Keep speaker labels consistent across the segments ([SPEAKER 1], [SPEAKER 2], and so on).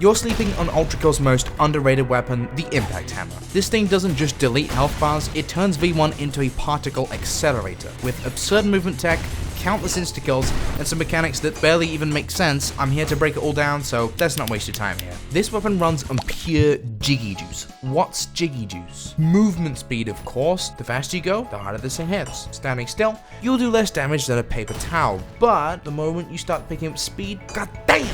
[SPEAKER 1] You're sleeping on ULTRAKILL's most underrated weapon, the Impact Hammer. This thing doesn't just delete health bars, it turns V1 into a particle accelerator. With absurd movement tech, countless insta-kills, and some mechanics that barely even make sense, I'm here to break it all down, so let's not waste your time here. This weapon runs on pure Jiggy Juice. What's Jiggy Juice? Movement speed, of course. The faster you go, the harder this thing hits. Standing still, you'll do less damage than a paper towel, but the moment you start picking up speed, goddamn!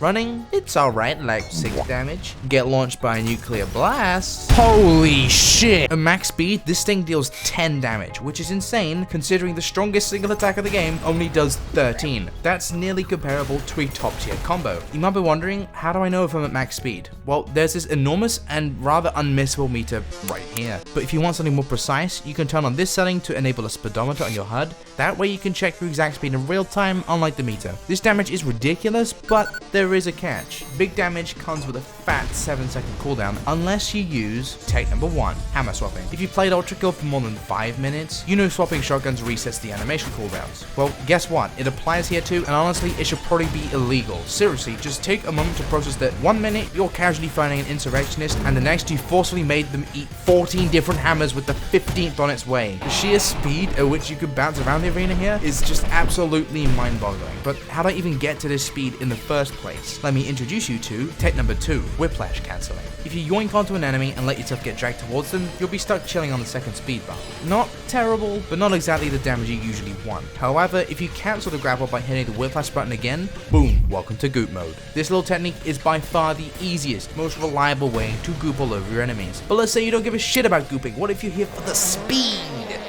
[SPEAKER 1] Running, it's alright, like 6 damage. Get launched by a nuclear blast. Holy shit! At max speed, this thing deals 10 damage, which is insane considering the strongest single attack of the game only does 13. That's nearly comparable to a top tier combo. You might be wondering, how do I know if I'm at max speed? Well, there's this enormous and rather unmissable meter right here. But if you want something more precise, you can turn on this setting to enable a speedometer on your HUD. That way you can check your exact speed in real time, unlike the meter. This damage is ridiculous, but there is a catch. Big damage comes with a fat 7-second cooldown unless you use tech number 1, hammer swapping. If you played ULTRAKILL for more than 5 minutes, you know swapping shotguns resets the animation cooldowns. Well, guess what? It applies here too, and honestly, it should probably be illegal. Seriously, just take a moment to process that 1 minute you're casually fighting an insurrectionist, and the next you forcefully made them eat 14 different hammers with the 15th on its way. The sheer speed at which you could bounce around the arena here is just absolutely mind-boggling. But how do I even get to this speed in the first place? Let me introduce you to tech number 2, Whiplash Cancelling. If you yoink onto an enemy and let yourself get dragged towards them, you'll be stuck chilling on the second speed bar. Not terrible, but not exactly the damage you usually want. However, if you cancel the grapple by hitting the Whiplash button again, boom, welcome to goop mode. This little technique is by far the easiest, most reliable way to goop all over your enemies. But let's say you don't give a shit about gooping, what if you're here for the speed?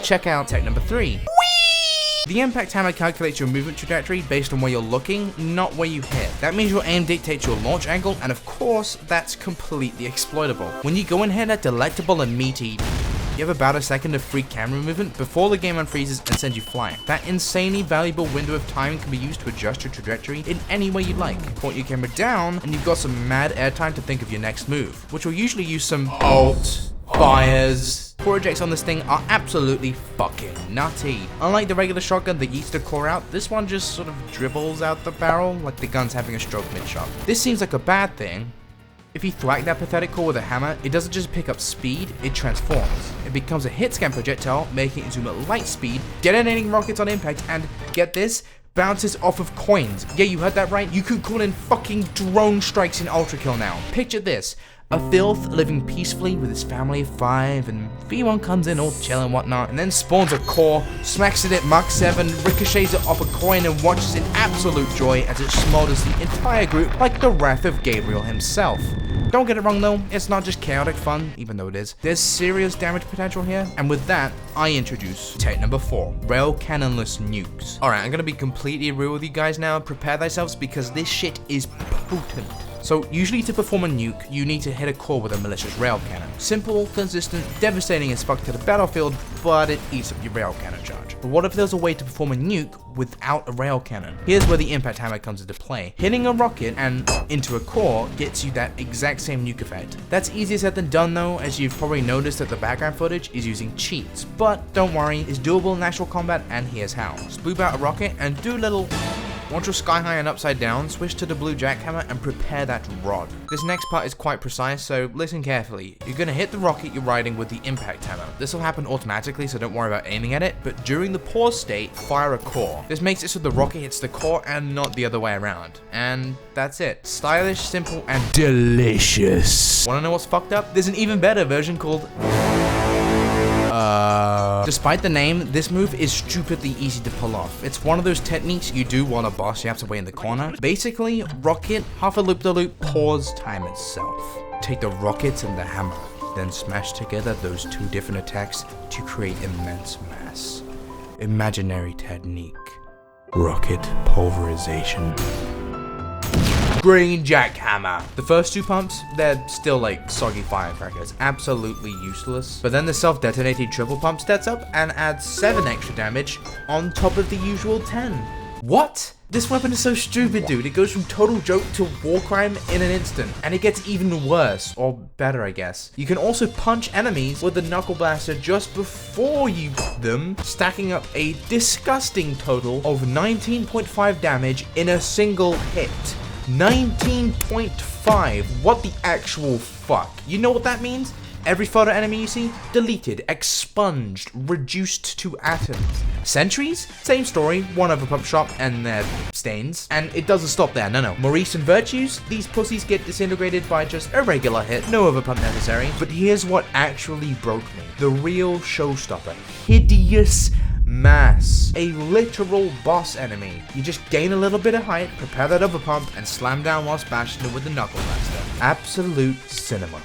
[SPEAKER 1] Check out tech number 3. The Impact Hammer calculates your movement trajectory based on where you're looking, not where you hit. That means your aim dictates your launch angle, and of course, that's completely exploitable. When you go and hit that delectable and meaty, you have about a second of free camera movement before the game unfreezes and sends you flying. That insanely valuable window of time can be used to adjust your trajectory in any way you like. Point your camera down, and you've got some mad airtime to think of your next move, which will usually use some alt fires. Core ejects on this thing are absolutely fucking nutty. Unlike the regular shotgun that eats the core out, this one just sort of dribbles out the barrel like the gun's having a stroke mid-shot. This seems like a bad thing. If you thwack that pathetic core with a hammer, it doesn't just pick up speed, it transforms. It becomes a hit scan projectile, making it into light speed, detonating rockets on impact, and get this, bounces off of coins. Yeah, you heard that right. You could call in fucking drone strikes in ULTRAKILL now. Picture this. A filth living peacefully with his family of 5, and V1 comes in all chill and whatnot, and then spawns a core, smacks it at Mach 7, ricochets it off a coin, and watches in absolute joy as it smolders the entire group like the wrath of Gabriel himself. Don't get it wrong though, it's not just chaotic fun, even though it is. There's serious damage potential here, and with that, I introduce tech number 4, Railcannonless Nukes. Alright, I'm gonna be completely real with you guys now. Prepare thyselves because this shit is potent. So usually to perform a nuke, you need to hit a core with a malicious rail cannon. Simple, consistent, devastating as fuck to the battlefield, but it eats up your rail cannon charge. But what if there's a way to perform a nuke without a rail cannon? Here's where the Impact Hammer comes into play. Hitting a rocket and into a core gets you that exact same nuke effect. That's easier said than done though, as you've probably noticed that the background footage is using cheats. But don't worry, it's doable in actual combat, and here's how. Spoof out a rocket and do a little... Once you're sky high and upside down, switch to the blue jackhammer and prepare that rod. This next part is quite precise, so listen carefully. You're gonna hit the rocket you're riding with the Impact Hammer. This will happen automatically, so don't worry about aiming at it, but during the pause state, fire a core. This makes it so the rocket hits the core and not the other way around. And that's it. Stylish, simple, and delicious. Wanna know what's fucked up? There's an even better version called... Despite the name, this move is stupidly easy to pull off. It's one of those techniques you do while a boss yaps away in the corner. Basically, rocket, half a loop-de-loop, pause, time itself. Take the rockets and the hammer, then smash together those two different attacks to create immense mass. Imaginary technique. Rocket pulverization. Green Jackhammer. The first 2 pumps, they're still like soggy firecrackers, absolutely useless. But then the self-detonating triple pump steps up and adds 7 extra damage on top of the usual 10. What? This weapon is so stupid, dude. It goes from total joke to war crime in an instant. And it gets even worse, or better, I guess. You can also punch enemies with the Knuckle Blaster just before you them, stacking up a disgusting total of 19.5 damage in a single hit. 19.5. What the actual fuck? You know what that means? Every photo enemy you see, deleted, expunged, reduced to atoms. Sentries? Same story, one overpump shot and their stains. And it doesn't stop there, no. Maurice and Virtues? These pussies get disintegrated by just a regular hit, no overpump necessary. But here's what actually broke me. The real showstopper. Hideous Mass. A literal boss enemy. You just gain a little bit of height, prepare that overpump, and slam down whilst bashing it with the Knuckle Blaster. Absolute cinema.